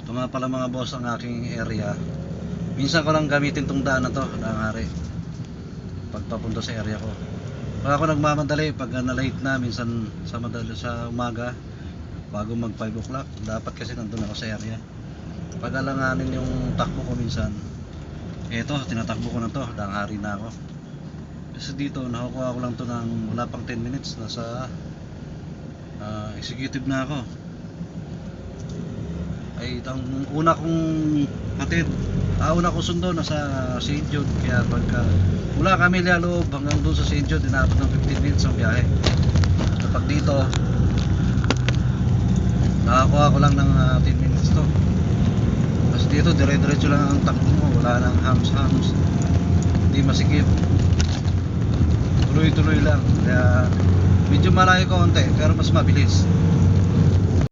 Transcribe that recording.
Ito nga pala mga boss ang aking area. Minsan ko lang gamitin tong daan na to, Dangari, pagpapunta sa area ko. Pag ako nagmamadali, pag na-late na, minsan sa madali sa umaga, bago mag 5 o'clock, dapat kasi nandun ako sa area. Pag alanganin yung takbo ko minsan, eto, tinatakbo ko na to, Dangari na ako. Kasi dito, nakukuha ko lang to ng wala pang 10 minutes, nasa executive na ako. Ay ang una kong hatid, una kong sundo nasa St. Jude, kaya pagka mula Camellia Loob hanggang doon sa St. Jude, inabot ng 15 minutes ang biyahe. Kapag dito, nakakuha ko lang ng 10 minutes to. Kasi dito dire-diretso lang ang takbo mo, wala nang hams-hams, hindi masikip, tuloy-tuloy lang, kaya medyo malayo konti pero mas mabilis.